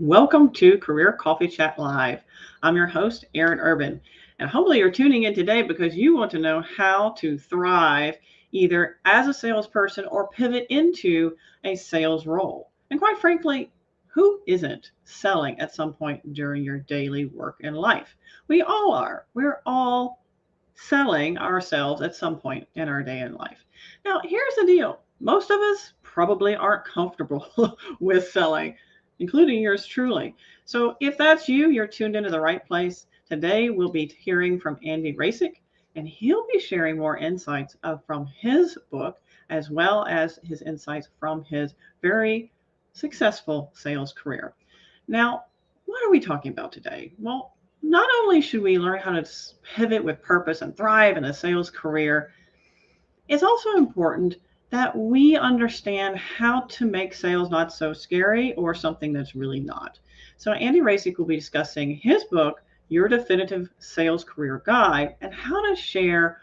Welcome to Career Coffee Chat Live. I'm your host, Erin Urban, and hopefully you're tuning in today because you want to know how to thrive either as a salesperson or pivot into a sales role. And quite frankly, who isn't selling at some point during your daily work and life? We all are. We're all selling ourselves at some point in our day in life. Now, here's the deal. Most of us probably aren't comfortable with selling, including yours truly. So if that's you, you're tuned into the right place. Today, we'll be hearing from Andy Racic, and he'll be sharing more insights from his book, as well as his insights from his very successful sales career. Now, what are we talking about today? Well, not only should we learn how to pivot with purpose and thrive in a sales career, it's also important that we understand how to make sales not so scary or something that's really not. So, Andy Racic will be discussing his book, Your Definitive Sales Career Guide, and how to share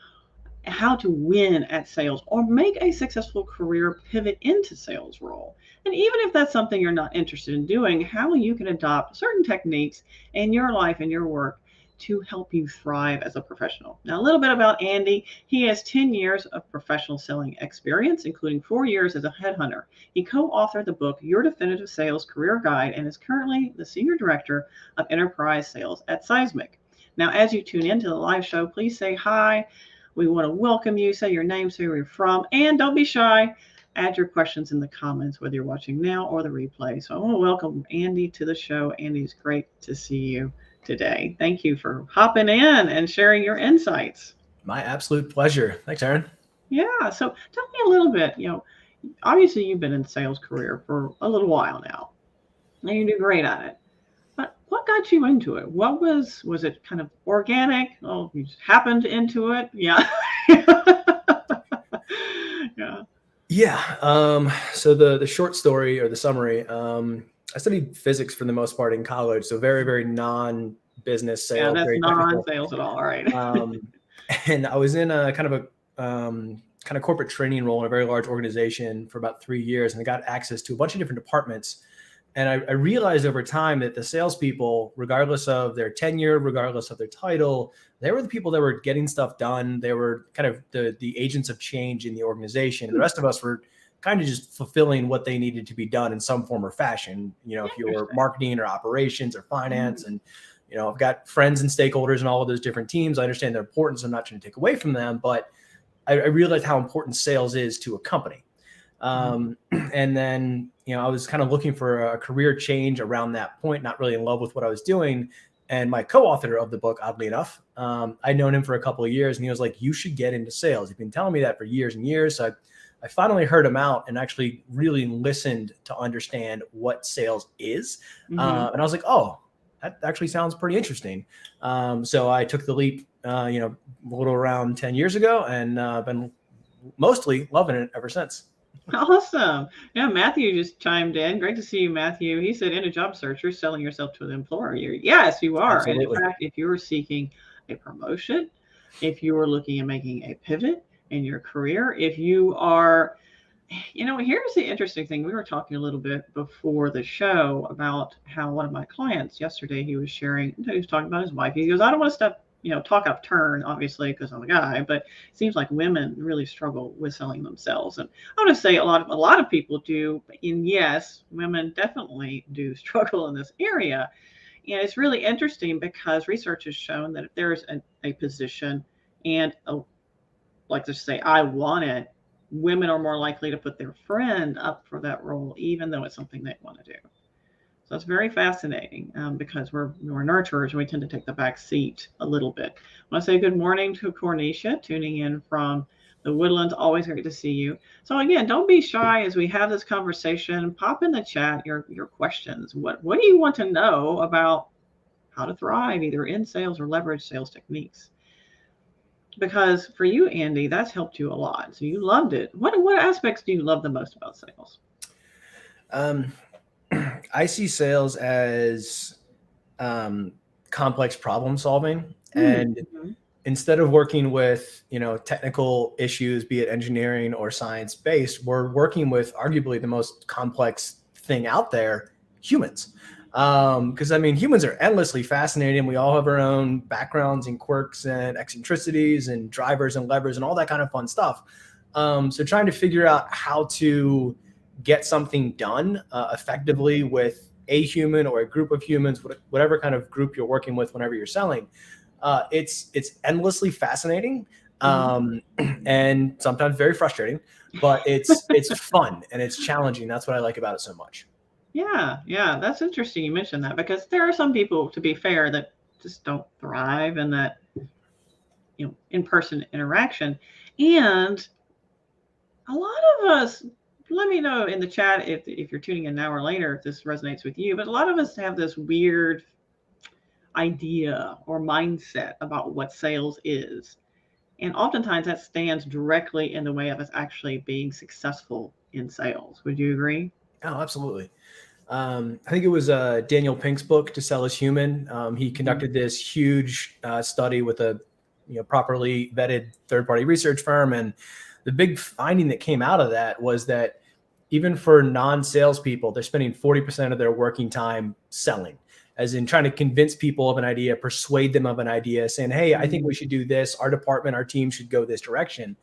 how to win at sales or make a successful career pivot into sales role. And even if that's something you're not interested in doing, how you can adopt certain techniques in your life and your work to help you thrive as a professional. Now, a little bit about Andy. He has 10 years of professional selling experience, including 4 years as a headhunter. He co-authored the book, Your Definitive Sales Career Guide, and is currently the Senior Director of Enterprise Sales at Seismic. Now, as you tune into the live show, please say hi. We want to welcome you, say your name, say where you're from, and don't be shy. Add your questions in the comments, whether you're watching now or the replay. So I want to welcome Andy to the show. Andy, it's great to see you today. Thank you for hopping in and sharing your insights. My absolute pleasure. Thanks, Erin. Yeah. So tell me a little bit, obviously you've been in sales career for a little while now, and you do great at it. But what got you into it? What was it kind of organic? Oh, you just happened into it? Yeah. Yeah. Yeah. So the short story or the summary, I studied physics for the most part in college. So very, very non-business Yeah, sales, that's very technical. non-sales at all. All right. And I was in a kind of corporate training role in a very large organization for about 3 years, and I got access to a bunch of different departments. And I realized over time that the salespeople, regardless of their tenure, regardless of their title, they were the people that were getting stuff done. They were kind of the agents of change in the organization. And the rest of us were kind of just fulfilling what they needed to be done in some form or fashion. If you were marketing or operations or finance. And, I've got friends and stakeholders in all of those different teams. I understand their importance. I'm not trying to take away from them, but I realized how important sales is to a company. And then, I was kind of looking for a career change around that point, not really in love with what I was doing. And my co-author of the book, oddly enough, I'd known him for a couple of years, and he was like, you should get into sales. You've been telling me that for years and years. So I finally heard him out and actually really listened to understand what sales is. And I was like, oh, that actually sounds pretty interesting. So I took the leap, a little around 10 years ago, and been mostly loving it ever since. Awesome. Yeah, Matthew just chimed in. Great to see you, Matthew. He said, in a job search, you're selling yourself to an employer. Yes, you are. Absolutely. And in fact, if you're seeking a promotion, if you are looking at making a pivot in your career, if you are, here's the interesting thing. We were talking a little bit before the show about how one of my clients yesterday, he was talking about his wife. He goes, I don't want to talk up turn, obviously, because I'm a guy, but it seems like women really struggle with selling themselves. And I want to say a lot of people do, and yes, women definitely do struggle in this area. And it's really interesting because research has shown that if there's a position and like to say, I want it, women are more likely to put their friend up for that role, even though it's something they want to do. So it's very fascinating because we're nurturers and we tend to take the back seat a little bit. I want to say good morning to Cornisha, tuning in from the Woodlands. Always great to see you. So again, don't be shy as we have this conversation. Pop in the chat your questions. What do you want to know about how to thrive either in sales or leverage sales techniques? Because for you, Andy, that's helped you a lot. So you loved it. What aspects do you love the most about sales? I see sales as complex problem solving. And instead of working with, technical issues, be it engineering or science based, we're working with arguably the most complex thing out there, humans. Because I mean, humans are endlessly fascinating. We all have our own backgrounds and quirks and eccentricities and drivers and levers and all that kind of fun stuff. So trying to figure out how to get something done effectively with a human or a group of humans, whatever kind of group you're working with whenever you're selling, it's endlessly fascinating, and sometimes very frustrating, but it's fun and it's challenging. That's what I like about it so much. Yeah, that's interesting you mentioned that, because there are some people, to be fair, that just don't thrive in that, in-person interaction. And a lot of us, let me know in the chat if you're tuning in now or later if this resonates with you, but a lot of us have this weird idea or mindset about what sales is. And oftentimes that stands directly in the way of us actually being successful in sales. Would you agree? Oh, absolutely. I think it was Daniel Pink's book, To Sell is Human. He conducted this huge study with a properly vetted third-party research firm. And the big finding that came out of that was that even for non-salespeople, they're spending 40% of their working time selling, as in trying to convince people of an idea, persuade them of an idea, saying, hey, I think we should do this. Our department, our team should go this direction.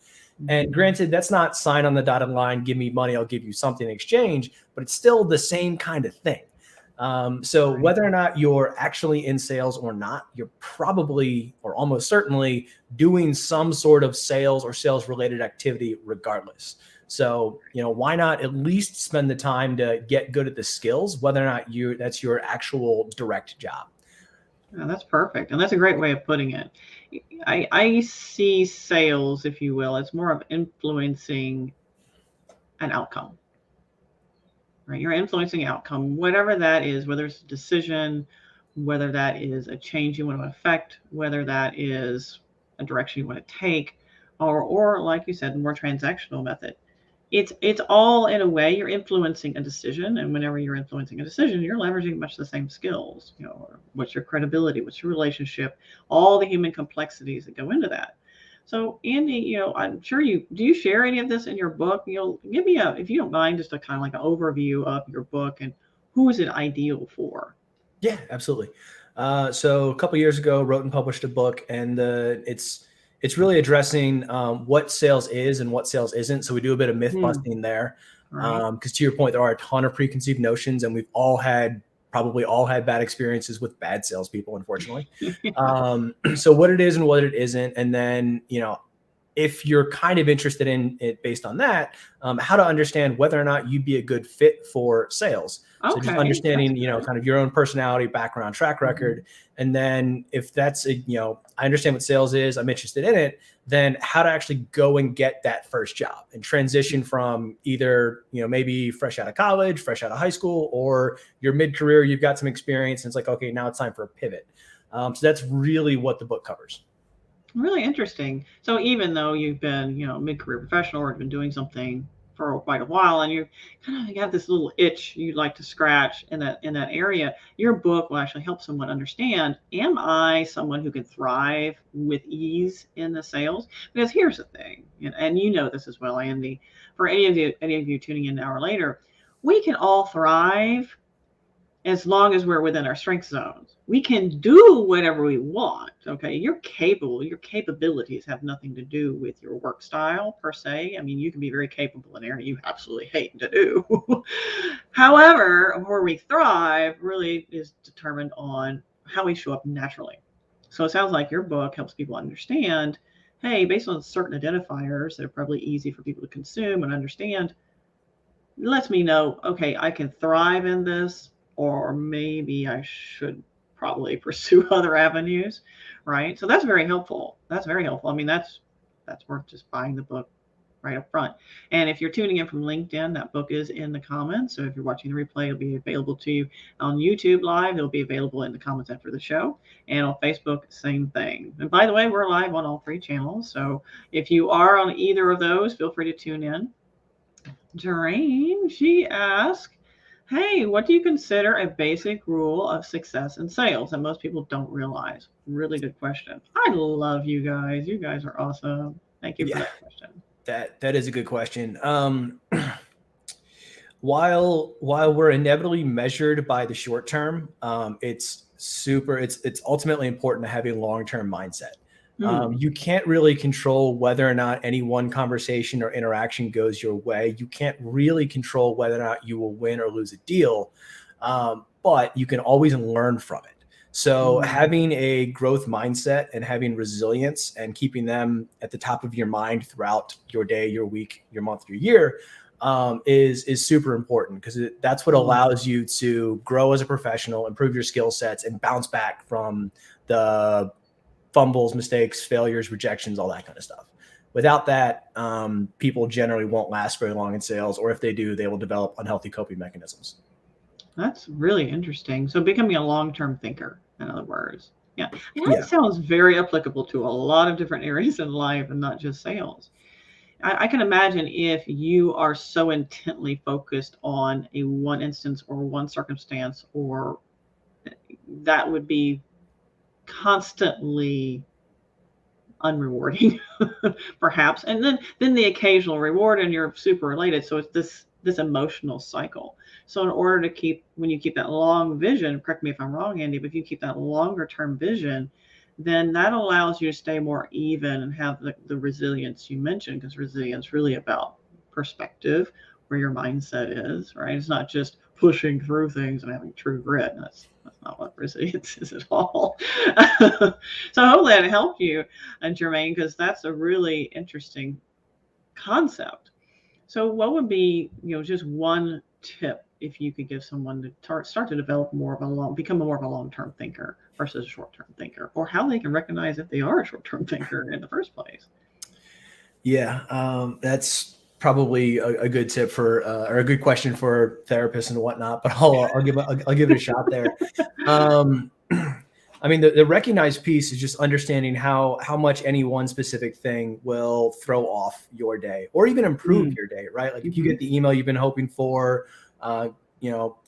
And granted, that's not sign on the dotted line, give me money, I'll give you something in exchange, but it's still the same kind of thing. So whether or not you're actually in sales or not, you're probably or almost certainly doing some sort of sales or sales related activity regardless. So, why not at least spend the time to get good at the skills, whether or not that's your actual direct job. Oh, that's perfect. And that's a great way of putting it. I see sales, if you will, as more of influencing an outcome, right? You're influencing outcome, whatever that is, whether it's a decision, whether that is a change you want to affect, whether that is a direction you want to take, or like you said, the more transactional method. It's all, in a way, you're influencing a decision, and whenever you're influencing a decision, you're leveraging much the same skills. What's your credibility, what's your relationship, all the human complexities that go into that. So, Andy, I'm sure do you share any of this in your book? Give me if you don't mind, just a kind of like an overview of your book and who is it ideal for? Yeah, absolutely. So a couple of years ago, wrote and published a book, and it's really addressing what sales is and what sales isn't. So we do a bit of myth busting there, Right. because to your point, there are a ton of preconceived notions, and we've probably all had bad experiences with bad salespeople, unfortunately. So what it is and what it isn't, and then if you're kind of interested in it based on that, how to understand whether or not you'd be a good fit for sales. So just Okay, that's understanding, good. kind of your own personality, background, track record. And then if that's, I understand what sales is, I'm interested in it, then how to actually go and get that first job and transition from either, maybe fresh out of college, fresh out of high school, or your mid-career, you've got some experience and it's like, okay, now it's time for a pivot. So that's really what the book covers. Really interesting. So even though you've been, mid-career professional or been doing something for quite a while, and you kind of got this little itch you'd like to scratch in that area, your book will actually help someone understand: am I someone who can thrive with ease in the sales? Because here's the thing, and you know this as well, Andy. For any of you tuning in now or later, we can all thrive as long as we're within our strength zones. We can do whatever we want. Okay. You're capable. Your capabilities have nothing to do with your work style per se. I mean, you can be very capable in an area you absolutely hate to do. However, where we thrive really is determined on how we show up naturally. So it sounds like your book helps people understand, hey, based on certain identifiers that are probably easy for people to consume and understand, lets me know, okay, I can thrive in this, or maybe I should probably pursue other avenues, right? So that's very helpful. That's very helpful. I mean, that's worth just buying the book right up front. And if you're tuning in from LinkedIn, that book is in the comments. So if you're watching the replay, it'll be available to you on YouTube Live. It'll be available in the comments after the show. And on Facebook, same thing. And by the way, we're live on all three channels. So if you are on either of those, feel free to tune in. Doreen, she asked, hey, what do you consider a basic rule of success in sales that most people don't realize? Really good question. I love you guys. You guys are awesome. Thank you for that question. That is a good question. while we're inevitably measured by the short term, it's ultimately important to have a long-term mindset. You can't really control whether or not any one conversation or interaction goes your way. You can't really control whether or not you will win or lose a deal, but you can always learn from it. So having a growth mindset and having resilience and keeping them at the top of your mind throughout your day, your week, your month, your year is super important, because that's what allows you to grow as a professional, improve your skill sets, and bounce back from the fumbles, mistakes, failures, rejections, all that kind of stuff. Without that, people generally won't last very long in sales, or if they do, they will develop unhealthy coping mechanisms. That's really interesting. So becoming a long-term thinker, in other words. Yeah. And that sounds very applicable to a lot of different areas in life and not just sales. I can imagine if you are so intently focused on a one instance or one circumstance, or that would be constantly unrewarding, perhaps. And then the occasional reward, and you're super related. So it's this emotional cycle. So in order to when you keep that long vision, correct me if I'm wrong, Andy, but if you keep that longer term vision, then that allows you to stay more even and have the resilience you mentioned, because resilience really about perspective, where your mindset is, right? It's not just pushing through things and having true grit. That's not what resilience is at all. So hopefully that helped you, Jermaine, because that's a really interesting concept. So what would be, just one tip if you could give someone to start to develop become more of a long-term thinker versus a short-term thinker, or how they can recognize if they are a short-term thinker in the first place? Yeah, that's probably a good tip for, or a good question for therapists and whatnot, but I'll give it a shot there. I mean, the recognized piece is just understanding how much any one specific thing will throw off your day, or even improve your day, right? Like if you get the email you've been hoping for, and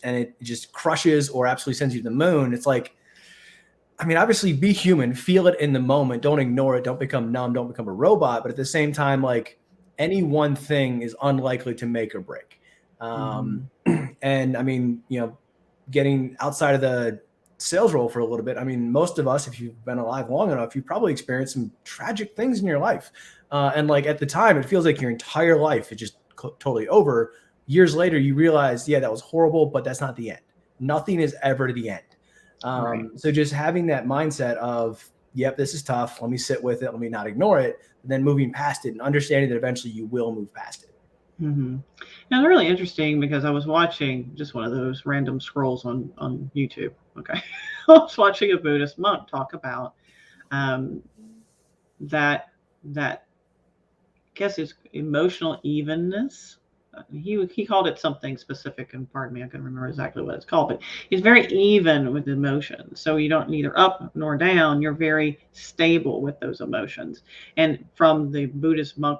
it just crushes or absolutely sends you to the moon, it's like, I mean, obviously be human, feel it in the moment. Don't ignore it. Don't become numb. Don't become a robot. But at the same time, like, any one thing is unlikely to make or break. And I mean, getting outside of the sales role for a little bit, I mean, most of us, if you've been alive long enough, you've probably experienced some tragic things in your life. And like at the time, it feels like your entire life is just totally over. Years later, you realize, yeah, that was horrible, but that's not the end. Nothing is ever the end. So just having that mindset of, yep, this is tough. Let me sit with it. Let me not ignore it. And then moving past it and understanding that eventually you will move past it. Now, it's really interesting because I was watching just one of those random scrolls on YouTube. Okay. I was watching a Buddhist monk talk about that I guess it's emotional evenness. He called it something specific, and pardon me, I can't remember exactly what it's called, but he's very even with emotions. So you don't neither up nor down. You're very stable with those emotions. And from the Buddhist monk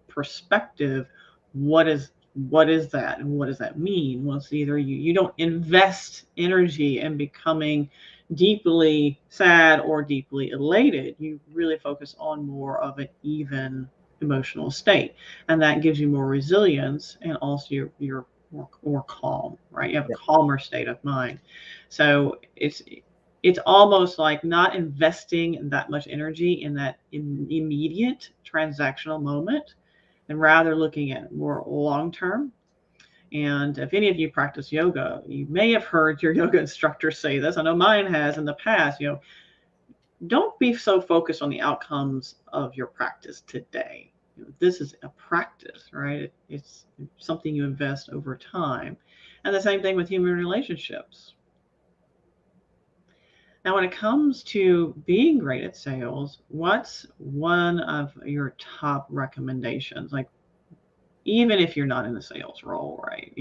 perspective, what is that, and what does that mean? Well, it's either you don't invest energy in becoming deeply sad or deeply elated. You really focus on more of an even emotional state, and that gives you more resilience, and also you're more calm, right? You have a calmer state of mind. So it's almost like not investing that much energy in that immediate transactional moment, and rather looking at more long term. And if any of you practice yoga, you may have heard your yoga instructor say this. I know mine has in the past. Don't be so focused on the outcomes of your practice today. This is a practice, right? It's something you invest over time. And the same thing with human relationships. Now, when it comes to being great at sales, what's one of your top recommendations? Like, even if you're not in a sales role, right?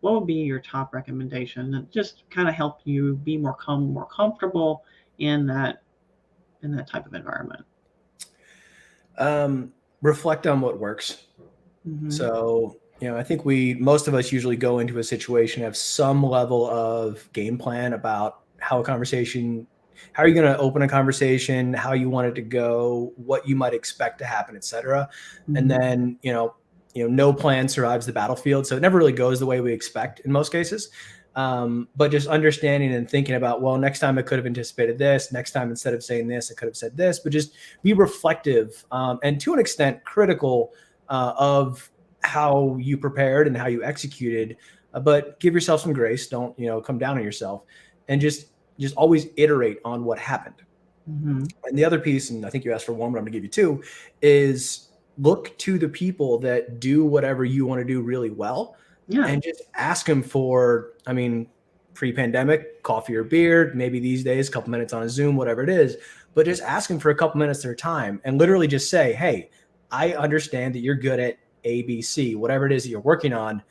What would be your top recommendation that just kind of help you be more comfortable in that type of environment? Reflect on what works. So, I think most of us usually go into a situation, have some level of game plan about how are you going to open a conversation, how you want it to go, what you might expect to happen, et cetera. And then, no plan survives the battlefield. So it never really goes the way we expect in most cases. But just understanding and thinking about, well, next time I could have anticipated this. Next time, instead of saying this, I could have said this. But just be reflective and to an extent critical of how you prepared and how you executed. But give yourself some grace. Don't come down on yourself, and just always iterate on what happened. Mm-hmm. And the other piece, and I think you asked for one, but I'm going to give you two, is look to the people that do whatever you want to do really well. Yeah. And just ask them for, I mean, pre-pandemic, coffee or beer, maybe these days, a couple minutes on a Zoom, whatever it is, but just ask them for a couple minutes of their time and literally just say, hey, I understand that you're good at A, B, C, whatever it is that you're working on.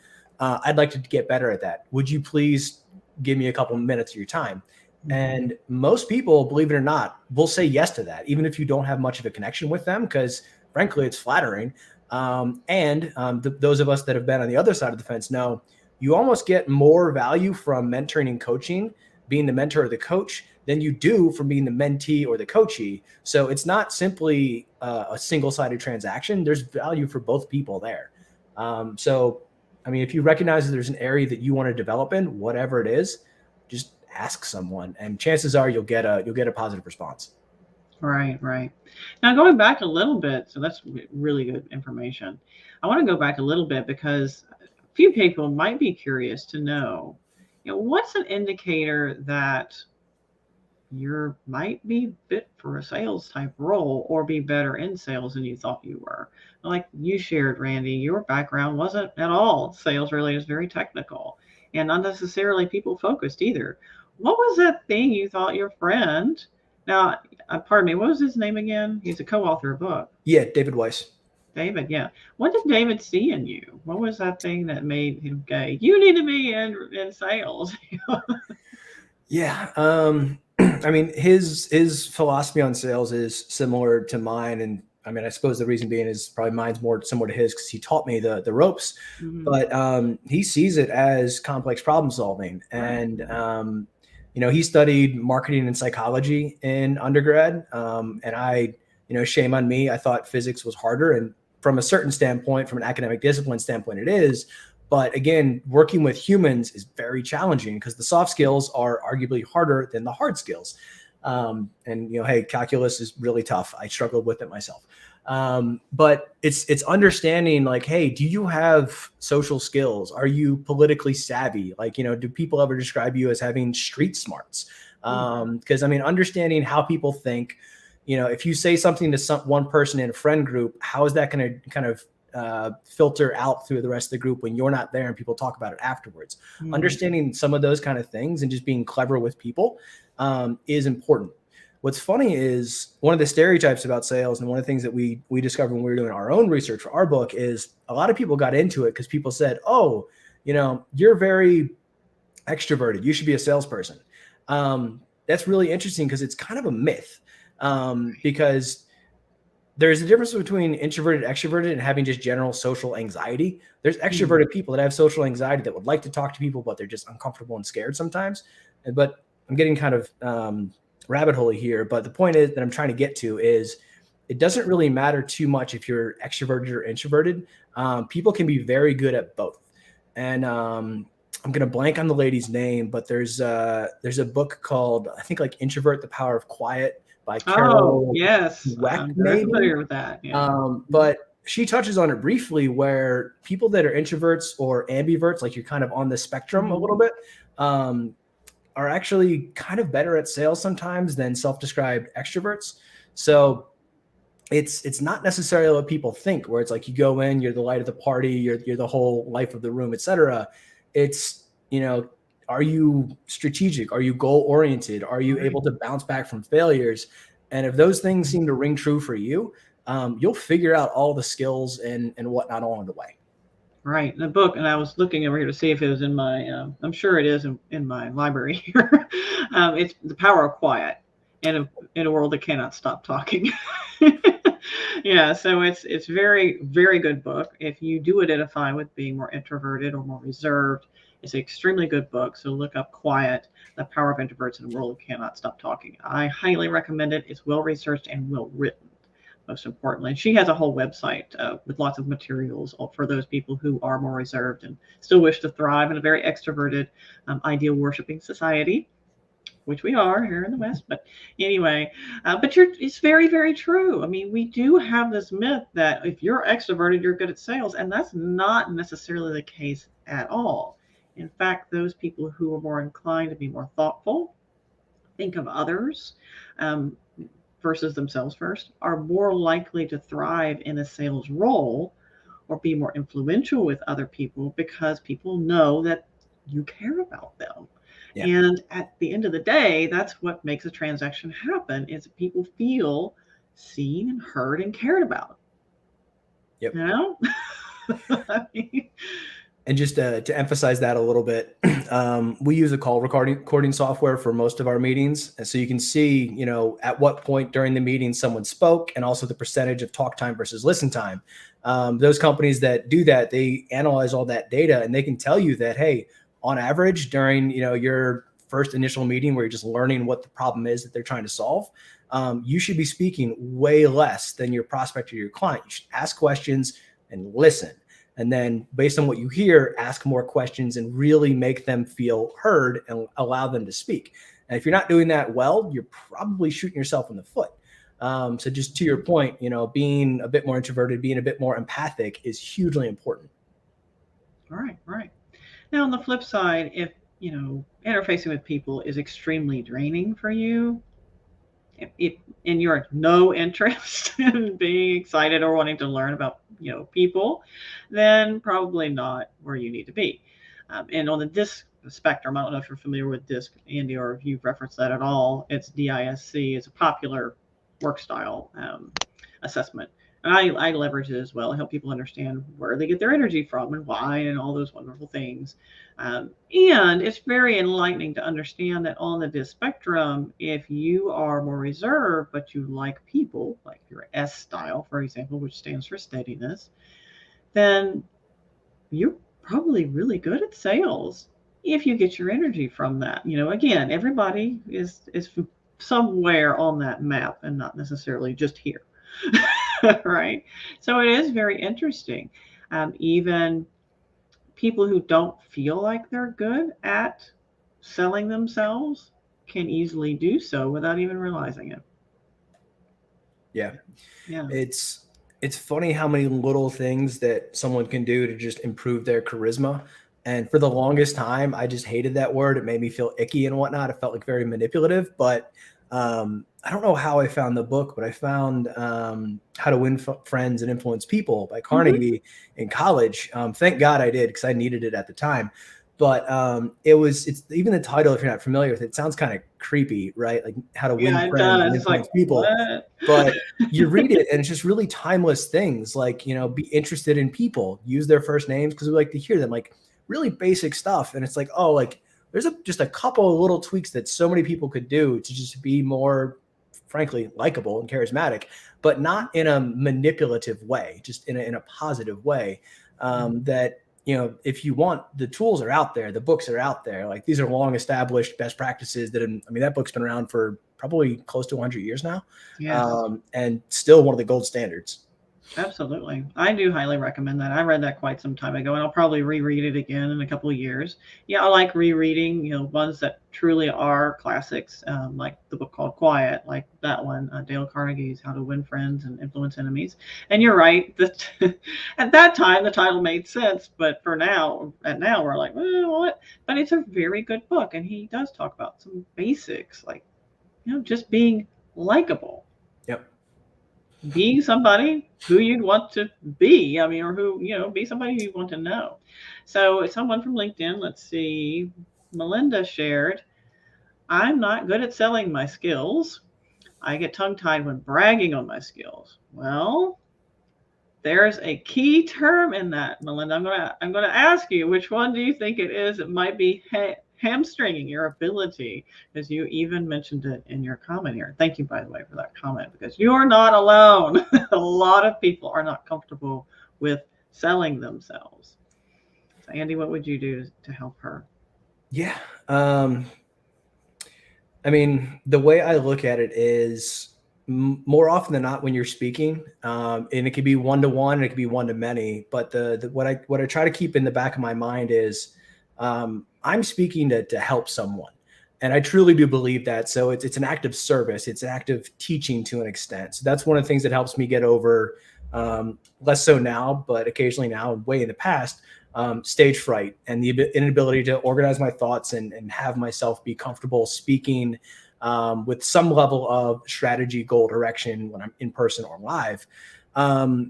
I'd like to get better at that. Would you please give me a couple minutes of your time? Mm-hmm. And most people, believe it or not, will say yes to that, even if you don't have much of a connection with them, because frankly, it's flattering. Those of us that have been on the other side of the fence know you almost get more value from mentoring and coaching, being the mentor or the coach, than you do from being the mentee or the coachee. So it's not simply a single-sided transaction. There's value for both people there. So, I mean, if you recognize that there's an area that you want to develop in, whatever it is, just ask someone, and chances are you'll get a positive response. Right. Now, going back a little bit, so that's really good information. I want to go back a little bit because a few people might be curious to know, what's an indicator that you might be fit for a sales type role or be better in sales than you thought you were. Like you shared, Randy, your background wasn't at all sales related. It's very technical and not necessarily people focused either. What was that thing you thought your friend, now, pardon me, what was his name again? He's a co-author of a book. Yeah, David Weiss. David, yeah. What did David see in you? What was that thing that made him go, you need to be in sales? Yeah. I mean, his philosophy on sales is similar to mine. And I mean, I suppose the reason being is probably mine's more similar to his because he taught me the ropes, mm-hmm. But he sees it as complex problem solving. And, he studied marketing and psychology in undergrad. And I, shame on me. I thought physics was harder. And from a certain standpoint, from an academic discipline standpoint, it is. But again, working with humans is very challenging because the soft skills are arguably harder than the hard skills. Hey, calculus is really tough. I struggled with it myself. But it's understanding like, hey, do you have social skills? Are you politically savvy? Like, do people ever describe you as having street smarts? Because understanding how people think, if you say something to one person in a friend group, how is that going to kind of filter out through the rest of the group when you're not there and people talk about it afterwards? Mm-hmm. Understanding some of those kind of things and just being clever with people is important. What's funny is one of the stereotypes about sales, and one of the things that we discovered when we were doing our own research for our book, is a lot of people got into it because people said, oh, you're very extroverted, you should be a salesperson. That's really interesting because it's kind of a myth, because there's a difference between introverted, extroverted, and having just general social anxiety. There's extroverted people that have social anxiety that would like to talk to people, but they're just uncomfortable and scared sometimes. But I'm getting kind of rabbit hole here. But the point is that I'm trying to get to is it doesn't really matter too much if you're extroverted or introverted. People can be very good at both. And I'm going to blank on the lady's name, but there's a book called, I think, like Introvert, The Power of Quiet, by Carol. Oh, yes. Dweck, I'm very familiar with that. Yeah. But she touches on it briefly, where people that are introverts or ambiverts, like you're kind of on the spectrum a little bit, are actually kind of better at sales sometimes than self-described extroverts. So it's not necessarily what people think, where it's like you go in, you're the light of the party, you're the whole life of the room, etc. It's, are you strategic? Are you goal-oriented? Are you able to bounce back from failures? And if those things seem to ring true for you, you'll figure out all the skills and whatnot along the way. Right. The book, and I was looking over here to see if it was in my, I'm sure it is in my library here. It's The Power of Quiet in a world that cannot stop talking. Yeah, so it's very, very good book. If you do identify with being more introverted or more reserved, it's an extremely good book. So look up Quiet, The Power of Introverts in a World That Cannot Stop Talking. I highly recommend it. It's well researched and well written. most importantly. She has a whole website with lots of materials for those people who are more reserved and still wish to thrive in a very extroverted, ideal worshiping society, which we are here in the West. But anyway, it's very, very true. I mean, we do have this myth that if you're extroverted, you're good at sales, and that's not necessarily the case at all. In fact, those people who are more inclined to be more thoughtful, think of others, um, versus themselves first, are more likely to thrive in a sales role or be more influential with other people because people know that you care about them. Yeah. And at the end of the day, that's what makes a transaction happen is people feel seen and heard and cared about. Yep. You know? I mean, And just to emphasize that a little bit, we use a call recording software for most of our meetings. And so you can see, at what point during the meeting someone spoke and also the percentage of talk time versus listen time. Those companies that do that, they analyze all that data and they can tell you that, hey, on average during, your first initial meeting where you're just learning what the problem is that they're trying to solve, you should be speaking way less than your prospect or your client. You should ask questions and listen. And then based on what you hear, ask more questions and really make them feel heard and allow them to speak. And if you're not doing that well, you're probably shooting yourself in the foot. So just to your point, being a bit more introverted, being a bit more empathic is hugely important. Right. Now, on the flip side, if, interfacing with people is extremely draining for you, if and you're no interest in being excited or wanting to learn about people, then probably not where you need to be. And on the DISC spectrum, I don't know if you're familiar with DISC, Andy, or if you've referenced that at all. It's DISC. It's a popular work style assessment. And I leverage it as well. I help people understand where they get their energy from and why and all those wonderful things. And it's very enlightening to understand that on the DISC spectrum, if you are more reserved, but you like people, like your S style, for example, which stands for steadiness, then you're probably really good at sales if you get your energy from that. Again, everybody is somewhere on that map and not necessarily just here. Right? So it is very interesting. Even people who don't feel like they're good at selling themselves can easily do so without even realizing it. Yeah. Yeah. It's funny how many little things that someone can do to just improve their charisma. And for the longest time, I just hated that word. It made me feel icky and whatnot. It felt like very manipulative, but I don't know how I found the book, but I found How to Win Friends and Influence People by Carnegie in college. Thank God I did, because I needed it at the time. But it's even the title, if you're not familiar with it, sounds kind of creepy, right? Like how to win friends and influence people. What? But you read it and it's just really timeless things like, be interested in people, use their first names because we like to hear them, like really basic stuff. And it's like, oh, like there's just a couple of little tweaks that so many people could do to just be more, frankly, likable and charismatic, but not in a manipulative way, just in a positive way. That, if you want, the tools are out there, the books are out there. Like these are long established best practices that book's been around for probably close to 100 years now. Yes. And still one of the gold standards. Absolutely. I do highly recommend that. I read that quite some time ago, and I'll probably reread it again in a couple of years. Yeah, I like rereading, ones that truly are classics, like the book called Quiet, like that one, Dale Carnegie's How to Win Friends and Influence Enemies. And you're right that at that time the title made sense, but now we're like, well, what? But it's a very good book, and he does talk about some basics, like just being likable. Yep. Being somebody who you'd want to be, or who, be somebody who you want to know. So someone from LinkedIn, let's see, Melinda shared, I'm not good at selling my skills. I get tongue-tied when bragging on my skills. Well, there's a key term in that, Melinda. I'm gonna ask you, which one do you think it is? It might be hamstringing your ability, because you even mentioned it in your comment here. Thank you, by the way, for that comment, because you're not alone. A lot of people are not comfortable with selling themselves. So, Andy, what would you do to help her? Yeah. I mean, the way I look at it is More often than not when you're speaking, and it could be one-to-one and it could be one-to-many, but what I try to keep in the back of my mind is I'm speaking to help someone, and I truly do believe that. So it's an act of service, it's an act of teaching to an extent. So that's one of the things that helps me get over, less so now, but occasionally now and way in the past, stage fright and the inability to organize my thoughts and have myself be comfortable speaking with some level of strategy, goal, direction when I'm in person or live.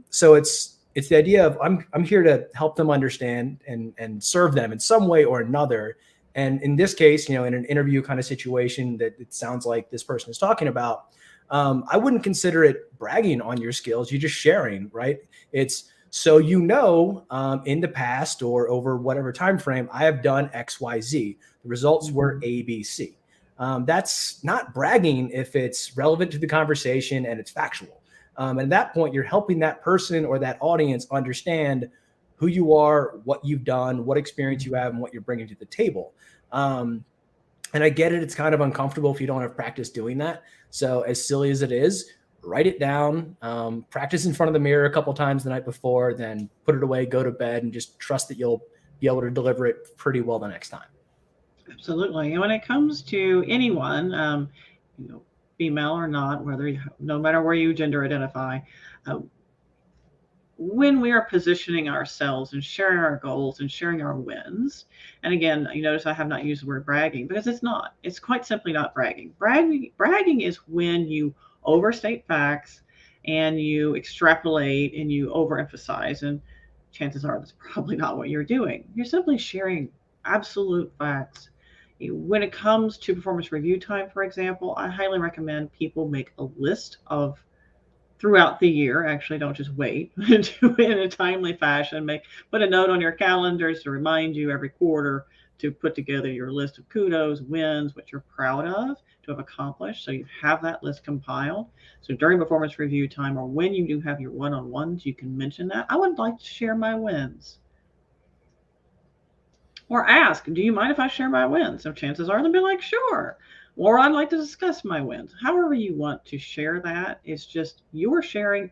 So it's the idea of I'm here to help them understand and serve them in some way or another. And in this case, in an interview kind of situation that it sounds like this person is talking about, I wouldn't consider it bragging on your skills. You're just sharing, right? It's so in the past or over whatever time frame, I have done X, Y, Z. The results were A, B, C. That's not bragging if it's relevant to the conversation and it's factual. And at that point, you're helping that person or that audience understand who you are, what you've done, what experience you have, and what you're bringing to the table. And I get it. It's kind of uncomfortable if you don't have practice doing that. So as silly as it is, write it down, practice in front of the mirror a couple times the night before, then put it away, go to bed, and just trust that you'll be able to deliver it pretty well the next time. Absolutely. And when it comes to anyone, female or not, no matter where you gender identify, when we are positioning ourselves and sharing our goals and sharing our wins, and again, you notice I have not used the word bragging because it's quite simply not bragging. Bragging is when you overstate facts and you extrapolate and you overemphasize, and chances are that's probably not what you're doing. You're simply sharing absolute facts. When it comes to performance review time, for example, I highly recommend people make a list of throughout the year. Actually, don't just wait. Do it in a timely fashion. Put a note on your calendars to remind you every quarter to put together your list of kudos, wins, what you're proud of to have accomplished. So you have that list compiled. So during performance review time or when you do have your one-on-ones, you can mention that. I would like to share my wins. Or ask, do you mind if I share my wins? So chances are they'll be like, sure. Or I'd like to discuss my wins. However you want to share that, it's just you're sharing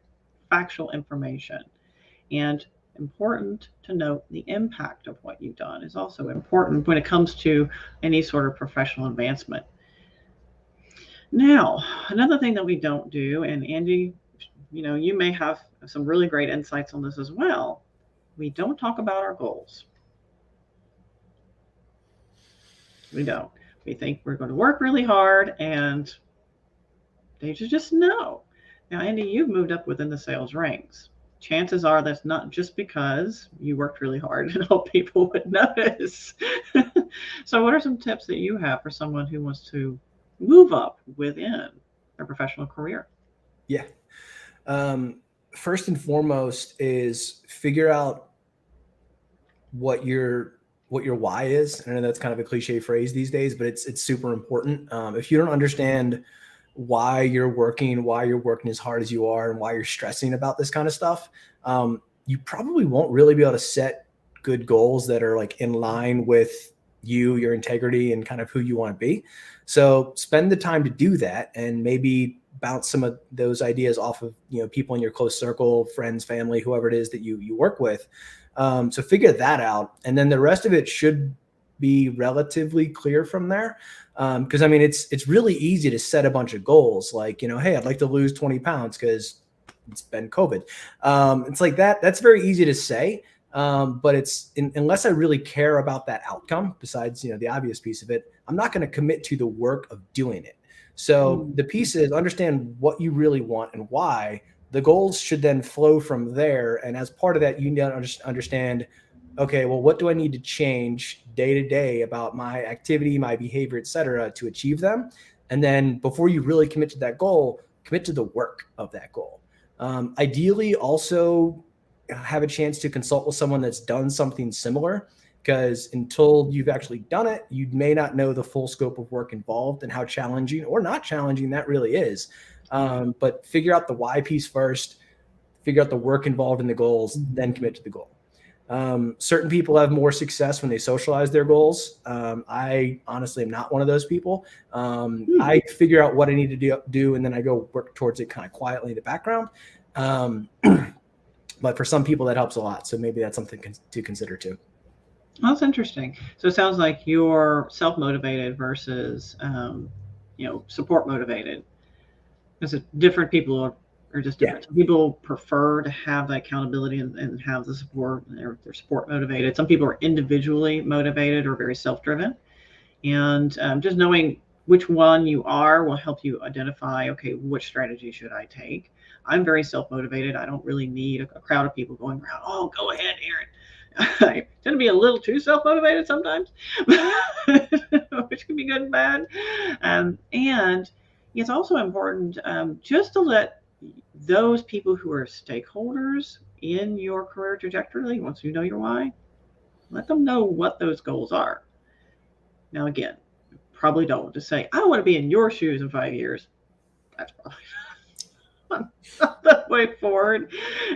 factual information. And important to note, the impact of what you've done is also important when it comes to any sort of professional advancement. Now, another thing that we don't do, and Andy, you may have some really great insights on this as well. We don't talk about our goals. We don't. We think we're going to work really hard and they just know. Now, Andy, you've moved up within the sales ranks. Chances are that's not just because you worked really hard and hope people would notice. So what are some tips that you have for someone who wants to move up within their professional career? Yeah. First and foremost is figure out what your why is. I know that's kind of a cliche phrase these days, but it's super important. If you don't understand why you're working as hard as you are and why you're stressing about this kind of stuff, you probably won't really be able to set good goals that are like in line with your integrity and kind of who you want to be. So spend the time to do that and maybe bounce some of those ideas off of, people in your close circle, friends, family, whoever it is that you work with. So figure that out. And then the rest of it should be relatively clear from there. Cause I mean, it's really easy to set a bunch of goals like, hey, I'd like to lose 20 pounds cause it's been COVID. It's like that's very easy to say. But unless I really care about that outcome, besides, the obvious piece of it, I'm not going to commit to the work of doing it. So the piece is understand what you really want and why. The goals should then flow from there. And as part of that, you need to understand, okay, well, what do I need to change day to day about my activity, my behavior, et cetera, to achieve them? And then before you really commit to that goal, commit to the work of that goal. Ideally, also have a chance to consult with someone that's done something similar, because until you've actually done it, you may not know the full scope of work involved and how challenging or not challenging that really is. But figure out the why piece first, figure out the work involved in the goals, then commit to the goal. Certain people have more success when they socialize their goals. I honestly am not one of those people. I figure out what I need to do, and then I go work towards it kind of quietly in the background. But for some people, that helps a lot. So maybe that's something to consider too. Well, that's interesting. So it sounds like you're self-motivated versus, support motivated. Because different people are just different. Some people prefer to have that accountability and have the support. They're support motivated. Some people are individually motivated or very self-driven. And just knowing which one you are will help you identify, okay, which strategy should I take? I'm very self-motivated. I don't really need a crowd of people going around, oh, go ahead, Aaron. I tend to be a little too self-motivated sometimes, which can be good and bad. And it's also important just to let those people who are stakeholders in your career trajectory, once you know your why, let them know what those goals are. Now, again, probably don't just say, I want to be in your shoes in 5 years. That's probably not the way forward.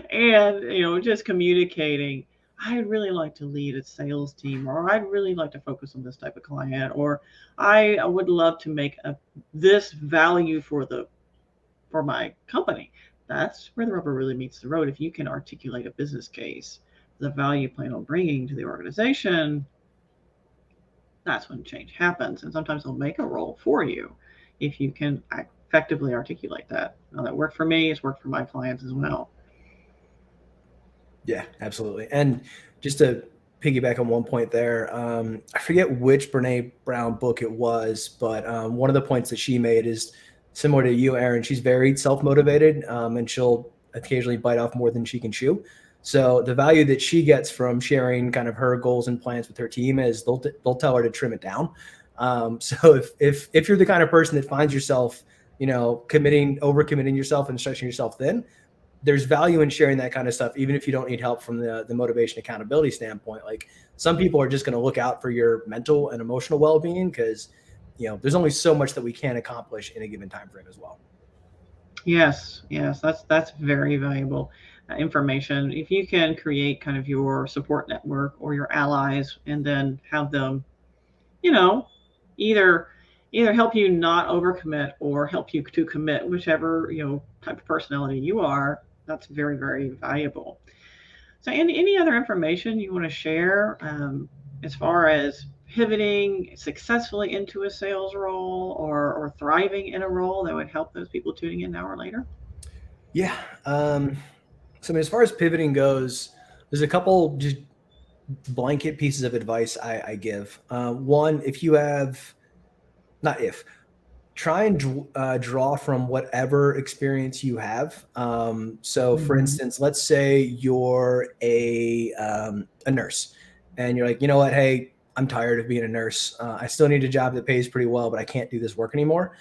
And, just communicating, I'd really like to lead a sales team, or I'd really like to focus on this type of client, or I would love to make this value for my company. That's where the rubber really meets the road. If you can articulate a business case, the value you plan on bringing to the organization, that's when change happens. And sometimes they'll make a role for you if you can effectively articulate that. Now, that worked for me, it's worked for my clients as well. Yeah, absolutely. And just to piggyback on one point there, I forget which Brene Brown book it was, but one of the points that she made is similar to you, Aaron. She's very self-motivated, and she'll occasionally bite off more than she can chew. So the value that she gets from sharing kind of her goals and plans with her team is they'll tell her to trim it down. So if you're the kind of person that finds yourself, overcommitting yourself and stretching yourself thin, there's value in sharing that kind of stuff, even if you don't need help from the motivation accountability standpoint. Like, some people are just going to look out for your mental and emotional well-being because, there's only so much that we can accomplish in a given time frame as well. Yes, that's very valuable information. If you can create kind of your support network or your allies, and then have them, either help you not overcommit or help you to commit, whichever type of personality you are, that's very, very valuable. So, any other information you want to share as far as pivoting successfully into a sales role or thriving in a role that would help those people tuning in now or later? Yeah. So as far as pivoting goes, there's a couple just blanket pieces of advice I give. One, try and draw from whatever experience you have. So for instance, let's say you're a nurse and you're like, you know what, hey, I'm tired of being a nurse. I still need a job that pays pretty well, but I can't do this work anymore.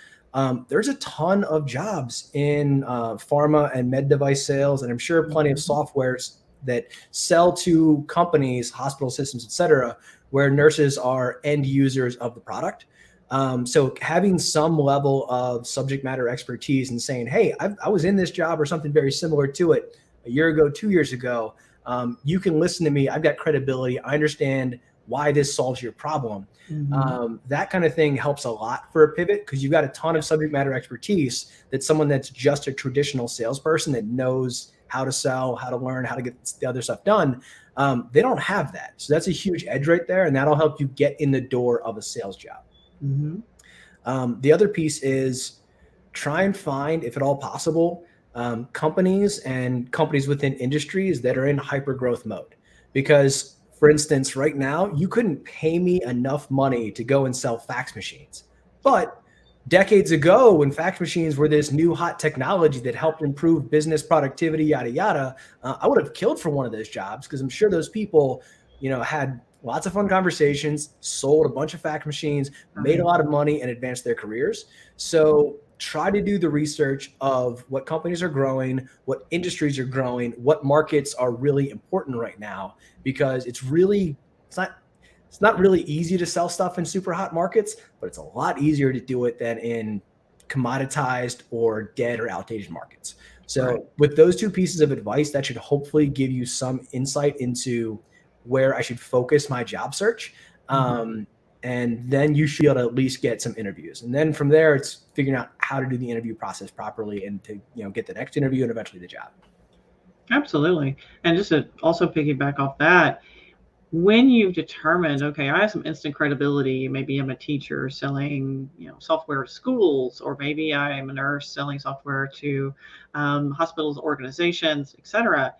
There's a ton of jobs in pharma and med device sales, and I'm sure plenty of softwares that sell to companies, hospital systems, et cetera, where nurses are end users of the product. So having some level of subject matter expertise and saying, hey, I was in this job or something very similar to it a year ago, 2 years ago. You can listen to me. I've got credibility. I understand why this solves your problem. That kind of thing helps a lot for a pivot, because you've got a ton of subject matter expertise that someone that's just a traditional salesperson that knows how to sell, how to learn, how to get the other stuff done. They don't have that. So that's a huge edge right there. And that'll help you get in the door of a sales job. The other piece is try and find, if at all possible, companies within industries that are in hyper growth mode. Because, for instance, right now, you couldn't pay me enough money to go and sell fax machines. But decades ago, when fax machines were this new hot technology that helped improve business productivity, yada, yada, I would have killed for one of those jobs, because I'm sure those people, had lots of fun conversations, sold a bunch of fax machines, made a lot of money, and advanced their careers. So try to do the research of what companies are growing, what industries are growing, what markets are really important right now, because it's not really easy to sell stuff in super hot markets, but it's a lot easier to do it than in commoditized or dead or outdated markets. So with those two pieces of advice, that should hopefully give you some insight into where I should focus my job search. And then you should be able to at least get some interviews. And then from there, it's figuring out how to do the interview process properly and to, get the next interview and eventually the job. Absolutely. And just to also piggyback off that, when you've determined, okay, I have some instant credibility, maybe I'm a teacher selling, software to schools, or maybe I'm a nurse selling software to hospitals, organizations, etc.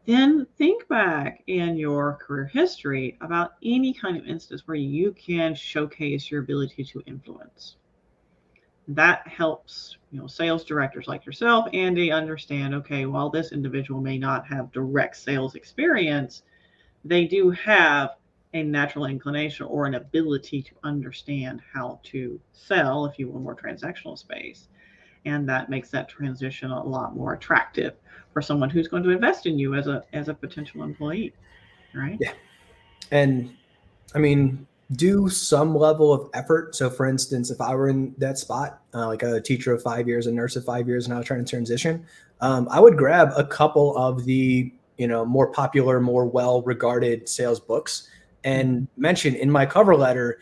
Then think back in your career history about any kind of instance where you can showcase your ability to influence. That helps, sales directors like yourself, Andy, understand, okay, while this individual may not have direct sales experience, they do have a natural inclination or an ability to understand how to sell, if you will, more transactional space. And that makes that transition a lot more attractive for someone who's going to invest in you as a potential employee, right? Yeah. And I mean, do some level of effort. So for instance, if I were in that spot, like a teacher of 5 years, a nurse of 5 years, and I was trying to transition, I would grab a couple of the, more popular, more well-regarded sales books and mention in my cover letter,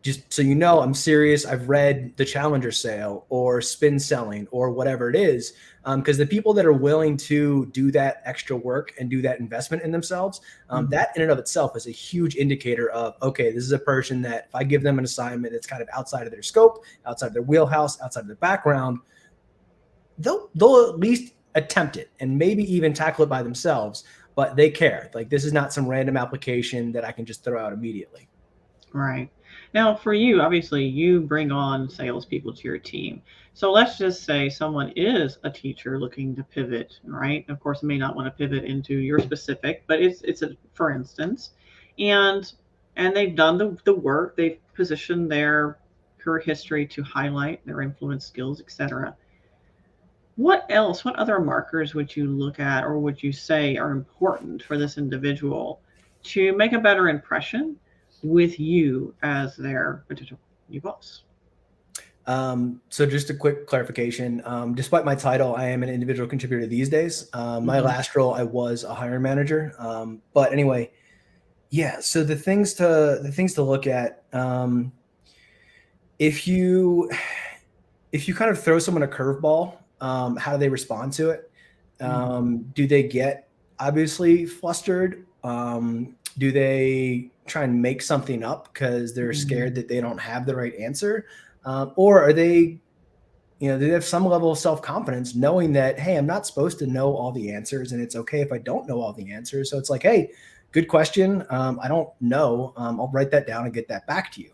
just so I'm serious. I've read The Challenger Sale or Spin Selling or whatever it is. Because the people that are willing to do that extra work and do that investment in themselves, that in and of itself is a huge indicator of, okay, this is a person that if I give them an assignment that's kind of outside of their scope, outside of their wheelhouse, outside of their background, they'll at least attempt it and maybe even tackle it by themselves, but they care. Like, this is not some random application that I can just throw out immediately. Right. Now, for you, obviously, you bring on salespeople to your team. So let's just say someone is a teacher looking to pivot, right? Of course, may not want to pivot into your specific, but it's a for instance, and they've done the work, they've positioned their career history to highlight their influence skills, etc. What else? What other markers would you look at, or would you say are important for this individual to make a better impression with you as their potential new boss? So just a quick clarification. Despite my title, I am an individual contributor these days. My last role, I was a hiring manager. But anyway, yeah. So the things to look at, if you kind of throw someone a curveball, how do they respond to it? Do they get obviously flustered? Do they try and make something up because they're scared that they don't have the right answer? Or are they, they have some level of self-confidence knowing that, hey, I'm not supposed to know all the answers and it's okay if I don't know all the answers. So it's like, hey, good question. I don't know. I'll write that down and get that back to you.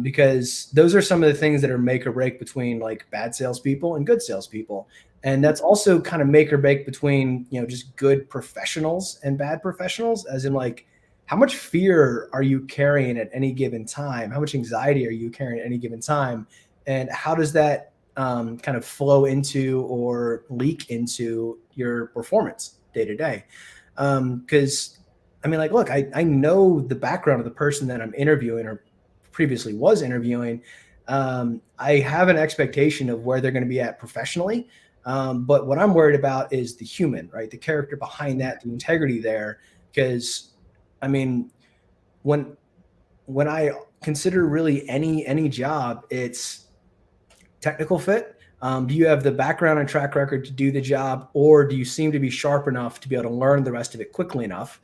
Because those are some of the things that are make or break between like bad salespeople and good salespeople. And that's also kind of make or break between, just good professionals and bad professionals, as in like, how much fear are you carrying at any given time? How much anxiety are you carrying at any given time? And how does that kind of flow into or leak into your performance day to day? Because I mean, like, look, I know the background of the person that I'm interviewing or previously was interviewing. I have an expectation of where they're going to be at professionally. But what I'm worried about is the human, right? The character behind that, the integrity there. Because I mean, when I consider really any job, it's technical fit. Do you have the background and track record to do the job, or do you seem to be sharp enough to be able to learn the rest of it quickly enough?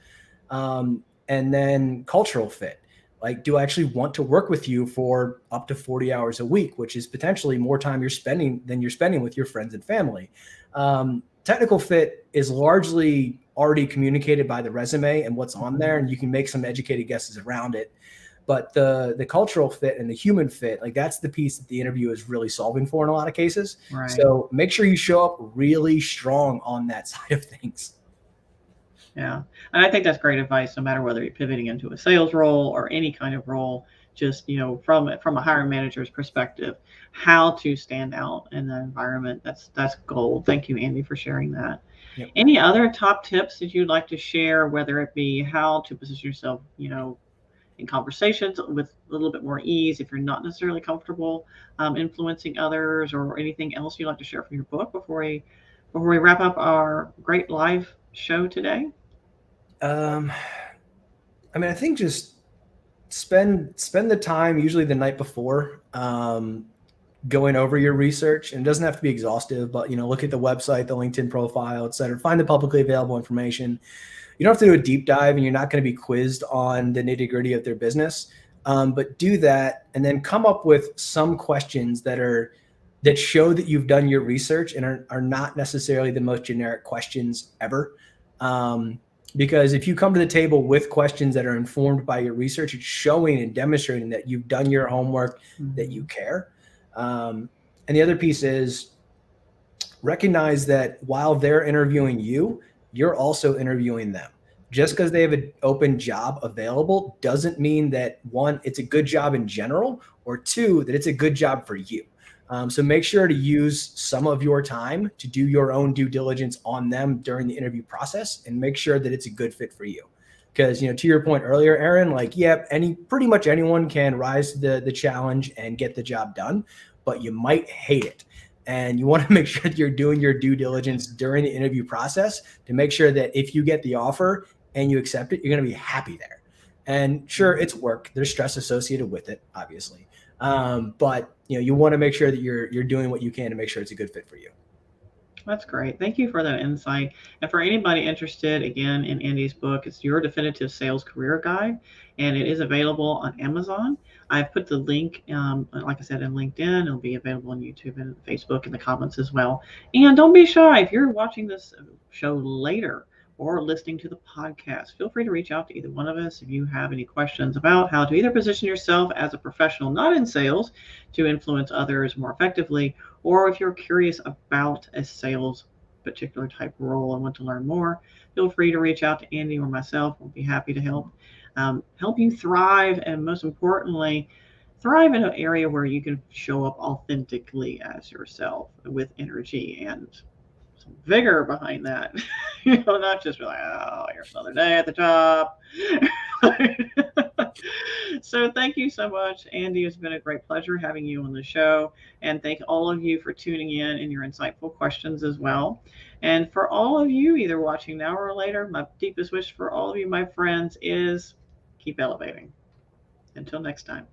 And then cultural fit. Like, do I actually want to work with you for up to 40 hours a week, which is potentially more time you're spending than you're spending with your friends and family? Technical fit is largely already communicated by the resume and what's on there, and you can make some educated guesses around it. But the cultural fit and the human fit, like, that's the piece that the interview is really solving for in a lot of cases. Right. So make sure you show up really strong on that side of things. Yeah. And I think that's great advice, no matter whether you're pivoting into a sales role or any kind of role, just, from a hiring manager's perspective, how to stand out in the environment. That's gold. Thank you, Andy, for sharing that. Yep. Any other top tips that you'd like to share, whether it be how to position yourself, in conversations with a little bit more ease if you're not necessarily comfortable influencing others, or anything else you'd like to share from your book before we wrap up our great live show today? I mean, I think just spend the time, usually the night before, going over your research. And it doesn't have to be exhaustive, but look at the website, the LinkedIn profile, et cetera. Find the publicly available information. You don't have to do a deep dive, and you're not going to be quizzed on the nitty gritty of their business. But do that, and then come up with some questions that show that you've done your research and are not necessarily the most generic questions ever. Because if you come to the table with questions that are informed by your research, it's showing and demonstrating that you've done your homework, that you care. And the other piece is recognize that while they're interviewing you, you're also interviewing them. Just because they have an open job available doesn't mean that, one, it's a good job in general, or two, that it's a good job for you. So make sure to use some of your time to do your own due diligence on them during the interview process, and make sure that it's a good fit for you. Because, to your point earlier, Aaron, pretty much anyone can rise to the challenge and get the job done, but you might hate it. And you want to make sure that you're doing your due diligence during the interview process to make sure that if you get the offer and you accept it, you're going to be happy there. And sure, it's work. There's stress associated with it, obviously. But you want to make sure that you're doing what you can to make sure it's a good fit for you. That's great. Thank you for that insight. And for anybody interested, again, in Andy's book, it's Your Definitive Sales Career Guide, and it is available on Amazon. I've put the link, like I said, in LinkedIn. It'll be available on YouTube and Facebook in the comments as well. And don't be shy. If you're watching this show later or listening to the podcast, feel free to reach out to either one of us if you have any questions about how to either position yourself as a professional not in sales to influence others more effectively, or if you're curious about a sales particular type role and want to learn more, feel free to reach out to Andy or myself. We'll be happy to help you thrive, and most importantly, thrive in an area where you can show up authentically as yourself with energy and some vigor behind that. Not just be like, oh, here's another day at the job. So thank you so much, Andy. It's been a great pleasure having you on the show. And thank all of you for tuning in and your insightful questions as well. And for all of you, either watching now or later, my deepest wish for all of you, my friends, is keep elevating. Until next time.